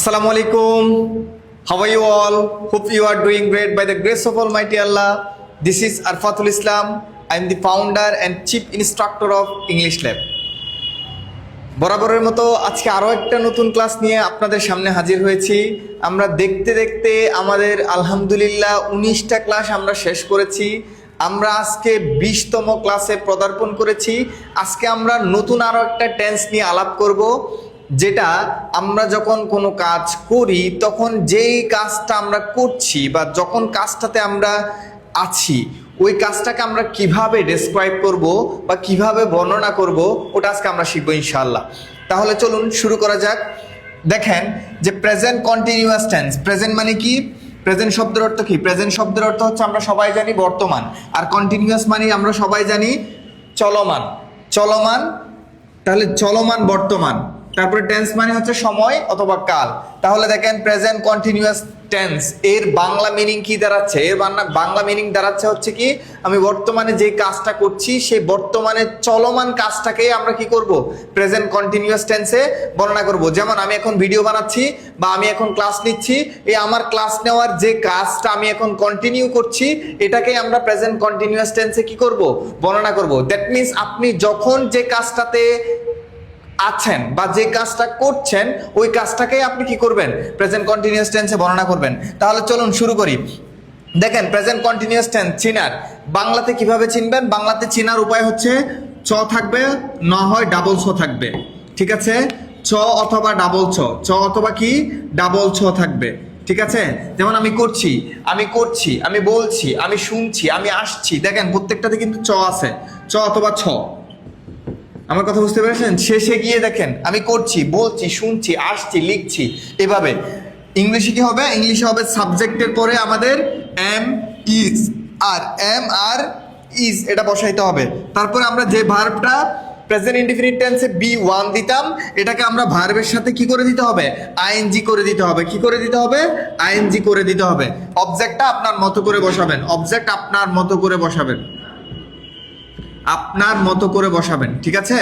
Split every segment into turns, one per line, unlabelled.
Assalamu alaikum. How are you all? Hope you are doing great by the grace of Almighty Allah. This is Arfatul Islam. I am the founder and chief instructor of English Lab. বরাবরের মতো আজকে আরও একটা নতুন class নিয়ে আপনাদের সামনে হাজির হয়েছি। আমরা দেখতে দেখতে আমাদের আলহামদুলিল্লাহ 19টা ক্লাস আমরা শেষ করেছি। আমরা আজকে 20তম ক্লাসে পদার্পণ করেছি। আজকে আমরা নতুন আরও একটা টেন্স নিয়ে আলাপ করব, যেটা আমরা যখন কোনো কাজ করি তখন যেই কাজটা আমরা করছি বা যখন কাজটাতে আমরা আছি ওই কাজটাকে আমরা কিভাবে ডেসক্রাইব করব বা কিভাবে বর্ণনা করব ওটা আজকে আমরা শিখবো ইনশাআল্লাহ। তাহলে চলুন শুরু করা যাক। দেখেন যে প্রেজেন্ট কন্টিনিউয়াস টেন্স, প্রেজেন্ট মানে কি? প্রেজেন্ট শব্দের অর্থ কি? প্রেজেন্ট শব্দের অর্থ হচ্ছে আমরা সবাই জানি বর্তমান, আর কন্টিনিউয়াস মানে আমরা সবাই জানি চলমান। চলমান, তাহলে চলমান বর্তমান। তারপরে টেন্স মানে হচ্ছে সময় অথবা কাল। তাহলে দেখেন প্রেজেন্ট কন্টিনিউয়াস টেন্স এর বাংলা মিনিং কি দাঁড়াচ্ছে? এর বাংলা মিনিং দাঁড়াচ্ছে হচ্ছে কি, আমি বর্তমানে যে কাজটা করছি সেই বর্তমানে চলমান কাজটাকে আমরা কি করব? প্রেজেন্ট কন্টিনিউয়াস টেন্সে বর্ণনা করব। যেমন আমি এখন ভিডিও বানাচ্ছি বা আমি এখন ক্লাস নিচ্ছি, এই আমার ক্লাস নেওয়ার যে কাজটা আমি এখন কন্টিনিউ করছি এটাকেই আমরা প্রেজেন্ট কন্টিনিউয়াস টেন্সে কি করব? বর্ণনা করব। দ্যাট মিনস আপনি যখন যে কাজটাতে আছেন বা যে কাজটা করছেন ওই কাজটাকেই আপনি কি করবেন? প্রেজেন্ট কন্টিনিউয়াস টেন্সে বর্ণনা করবেন। তাহলে চলুন শুরু করি। দেখেন প্রেজেন্ট কন্টিনিউয়াস টেন্স চিনার বাংলাতে কিভাবে চিনবেন? বাংলাতে চিনার উপায় হচ্ছে চ থাকবে, না হয় ডাবল ছ থাকবে। ঠিক আছে, চ অথবা ডাবল ছ, চ অথবা কি ডাবল ছ থাকবে। ঠিক আছে, যেমন আমি করছি, আমি করছি, আমি বলছি, আমি শুনছি, আমি আসছি। দেখেন প্রত্যেকটাতে কিন্তু চ আছে, চ অথবা ছ। আমার কথা বুঝতে পেরেছেন? শেষে গিয়ে দেখেন আমি করছি, বলছি, শুনছি, আসছি, লিখছি, এভাবে। ইংলিশে কি হবে? ইংলিশে হবে সাবজেক্টের পরে আমাদের এম ইজ, আর এম আর ইজ এটা বসাইতে হবে। তারপরে আমরা যে ভার্বটা প্রেজেন্ট ইনডিফিনিট টেন্সে বি ওয়ান দিতাম এটাকে আমরা ভার্বের সাথে কি করে দিতে হবে? আইএনজি করে দিতে হবে। কি করে দিতে হবে? আইএনজি করে দিতে হবে। অবজেক্টটা আপনার মতো করে বসাবেন, অবজেক্ট আপনার মতো করে বসাবেন, আপনার মতো করে বসাবেন। ঠিক আছে,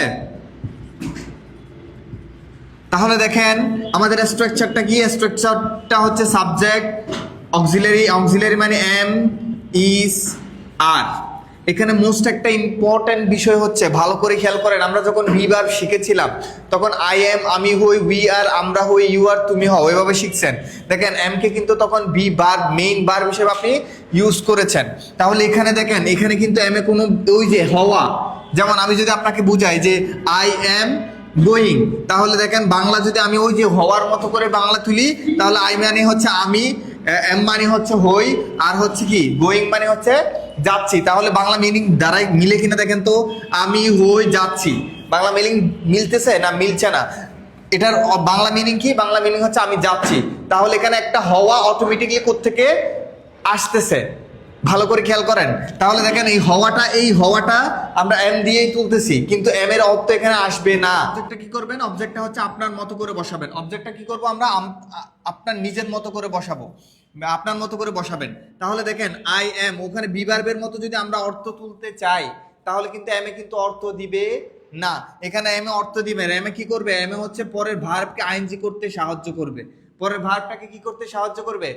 তাহলে দেখেন আমাদের স্ট্রাকচারটা কি? স্ট্রাকচারটা হচ্ছে সাবজেক্ট, অক্সিলারি, অক্সিলারি মানে এম ইজ আর। এখানে মোস্ট একটা ইম্পর্টেন্ট বিষয় হচ্ছে, ভালো করে খেয়াল করেন, আমরা যখন ভি ভার্ব শিখেছিলাম তখন আই এম আমি হই, উই আর আমরা হই, ইউ আর তুমি হও, ওইভাবে শিখছেন। দেখেন এম কে কিন্তু তখন ভি ভার্ব, মেইন ভার্ব হিসেবে আপনি ইউজ করেছেন। তাহলে এখানে দেখেন এখানে কিন্তু এম এ কোনো ওই যে হওয়া, যেমন আমি যদি আপনাকে বুঝাই যে আই এম গোয়িং, তাহলে দেখেন বাংলা যদি আমি ওই যে হওয়ার মতো করে বাংলা তুলি তাহলে আই মানে হচ্ছে আমি, এম মানে হচ্ছে হই, আর হচ্ছে কি গোয়িং মানে হচ্ছে যাচ্ছি। তাহলে বাংলা মিনিং দ্বারাই মিলে কিনা দেখেন তো, আমি হই যাচ্ছি। বাংলা মিনিং মিলতেছে না মিলছে না? এটার বাংলা মিনিং কি? বাংলা মিনিং হচ্ছে আমি যাচ্ছি। তাহলে এখানে একটা হওয়া অটোমেটিকলি কোত্থেকে আসতেছে? ভালো করে খেয়াল করেন। তাহলে দেখেন এই হওয়াটা আমরা এম দিয়েই তুলতেছি, কিন্তু এম এর অর্থ এখানে আসবে না। অবজেক্টটা কি করবেন? অবজেক্টটা হচ্ছে আপনার মতো করে বসাবেন। অবজেক্টটা কি করব আমরা? আপনার নিজের মতো করে বসাবো, আপনার মতো করে বসাবেন। তাহলে দেখেন আই এম, ওখানে বিভার্বের মতো যদি আমরা অর্থ তুলতে চাই তাহলে কিন্তু এম এ কিন্তু অর্থ দিবে না। এখানে এম এ অর্থ দিবে না। এম এ কি করবে? এম এ হচ্ছে পরের ভার্বকে আইএনজি করতে সাহায্য করবে। পরের ভার্বটাকে কি করতে সাহায্য করবে?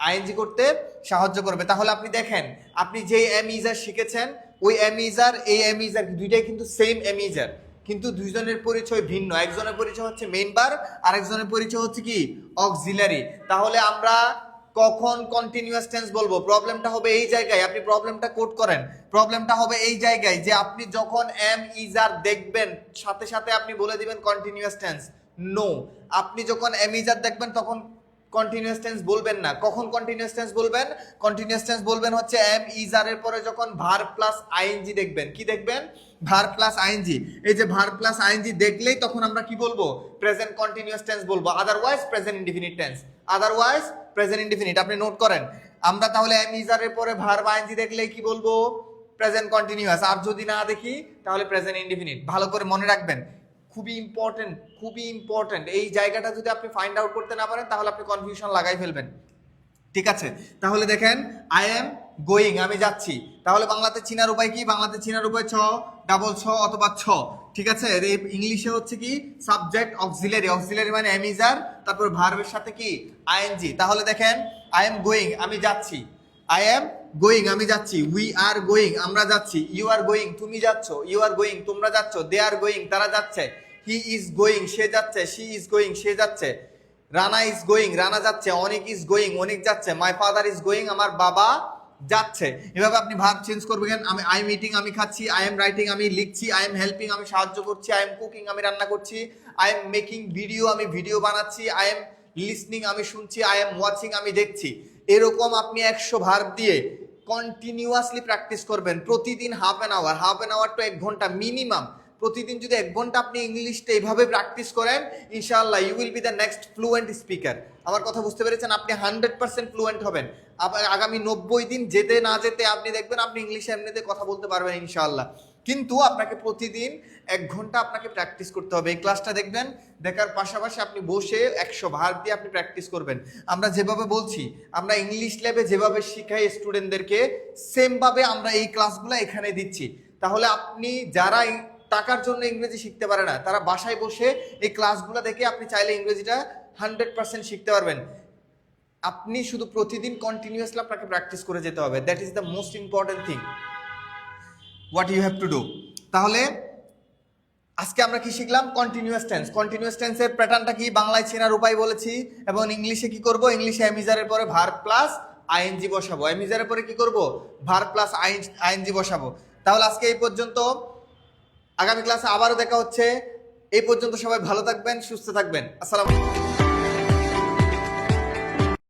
আইএনজি করতে সাহায্য করবে। তাহলে আপনি দেখেন আপনি যে এম ইজার শিখেছেন ওই এম ইজার, এই এম ইজার দুইটাই কিন্তু সেম এম ইজার, কিন্তু দুইজনের পরিচয় ভিন্ন। একজনের পরিচয় হচ্ছে মেইন ভার্ব, আরেকজনের পরিচয় হচ্ছে কি অক্সিলারি। তাহলে আমরা কখন কন্টিনিউয়াস টেন্স বলবো? প্রবলেমটা হবে এই জায়গায়, আপনি প্রবলেমটা কোড করেন। প্রবলেমটা হবে এই জায়গায় যে আপনি যখন এম ইজার দেখবেন সাথে সাথে আপনি বলে দিবেন কন্টিনিউয়াস টেন্স। নো, আপনি যখন এম ইজার দেখবেন তখন কন্টিনিউয়াস টেন্স বলবেন না। কখন কন্টিনিউয়াস টেন্স বলবেন? কন্টিনিউয়াস টেন্স বলবেন হচ্ছে এম ইজ আর এর পরে যখন ভার্ব প্লাস আইএনজি দেখবেন। কি দেখবেন? Verb plus ING. এই যে ভার্ব প্লাস আইএনজি দেখলেই তখন আমরা কি বলবো? প্রেজেন্ট কন্টিনিউয়াস টেন্স বলবো, otherwise present indefinite tense. Otherwise present indefinite. আপনি নোট করেন, আমরা তাহলে এম ইজ আর এর পরে ভার্ব আইএনজি দেখলেই কি বলবো? Present continuous. আর যদি না দেখি তাহলে প্রেজেন্ট ইনডিফিনিট। ভালো করে মনে রাখবেন, খুবই ইম্পর্টেন্ট, খুবই ইম্পর্টেন্ট। এই জায়গাটা যদি আপনি ফাইন্ড আউট করতে না পারেন তাহলে আপনি কনফিউশন লাগাই ফেলবেন। ঠিক আছে, তাহলে দেখেন আই এম গোয়িং, আমি যাচ্ছি। তাহলে বাংলাতে চিনার উপায় কি? বাংলাতে চিনার উপায় ছ, ডাবল ছ অথবা ছ। ঠিক আছে, ইংলিশে হচ্ছে কি সাবজেক্ট অক্সিলারি, অক্সিলারি মানে এম ইজ আর, তারপর ভার্বের সাথে কি আইএনজি। তাহলে দেখেন আই এম গোয়িং আমি যাচ্ছি, আই এম গোয়িং আমি যাচ্ছি, উই আর গোয়িং আমরা যাচ্ছি, ইউ আর গোয়িং তুমি যাচ্ছ, ইউ আর গোয়িং তোমরা যাচ্ছ, দে আর গোয়িং তারা যাচ্ছে, হি ইজ গোয়িং সে যাচ্ছে, শি ইজ গোয়িং সে যাচ্ছে, রানা ইজ গোয়িং রানা যাচ্ছে, অনিক ইজ গোয়িং অনিক যাচ্ছে, মাই ফাদার ইজ গোয়িং আমার বাবা যাচ্ছে। এভাবে আপনি ভার্ব চেঞ্জ করবেন। আমি আই এম ইটিং আমি খাচ্ছি, আই এম রাইটিং আমি লিখছি, আই এম হেল্পিং আমি সাহায্য করছি, আই এম কুকিং আমি রান্না করছি, আই এম মেকিং ভিডিও আমি ভিডিও বানাচ্ছি, আই এম লিসনিং আমি শুনছি, আই এম ওয়াচিং আমি দেখছি। এরকম আপনি 100 ভার্ব দিয়ে কন্টিনিউয়াসলি প্র্যাকটিস করবেন প্রতিদিন হাফ অ্যান আওয়ার টু 1 ঘন্টা মিনিমাম। প্রতিদিন যদি 1 ঘন্টা আপনি ইংলিশটা এইভাবে প্র্যাকটিস করেন, ইনশাআল্লাহ you will be the next fluent speaker. আমার কথা বুঝতে পেরেছেন? আপনি 100% ফ্লুয়েন্ট হবেন। আগামী 90 দিন যেতে না যেতে আপনি দেখবেন আপনি ইংলিশে এমনিতে কথা বলতে পারবেন ইনশাআল্লাহ। কিন্তু আপনাকে প্রতিদিন 1 ঘন্টা আপনাকে প্র্যাকটিস করতে হবে। এই ক্লাসটা দেখবেন, দেখার পাশাপাশি আপনি বসে 100 ভার্ব দিয়ে আপনি প্র্যাকটিস করবেন। আমরা যেভাবে বলছি, আমরা ইংলিশ ল্যাবে যেভাবে শিখাই স্টুডেন্টদেরকে, সেমভাবে আমরা এই ক্লাসগুলো এখানে দিচ্ছি। তাহলে আপনি যারা টাকার জন্য ইংরেজি শিখতে পারে না, তারা বাসায় বসে এই ক্লাসগুলো দেখে আপনি চাইলে ইংরেজিটা 100% শিখতে পারবেন। আপনি শুধু প্রতিদিন কন্টিনিউয়াসলি আপনাকে প্র্যাকটিস করে যেতে হবে। That is the most important thing what you have to do. তাহলে আজকে আমরা কি শিখলাম? Continuous tense. কন্টিনিউয়াস টেন্সের প্যাটার্নটা কি বাংলায় চেনার উপায় বলেছি, এবং ইংলিশে কি করব? ইংলিশে এমিজারের পরে ভার্ব প্লাস আইএনজি বসাবো, এমিজারের পরে কি করব? ভার্ব প্লাস আইএনজি বসাবো। তাহলে আজকে এই পর্যন্ত, আগামী ক্লাসে আবারও দেখা হচ্ছে। এই পর্যন্ত সবাই ভালো থাকবেন, সুস্থ থাকবেন। আসসালামু আলাইকুম।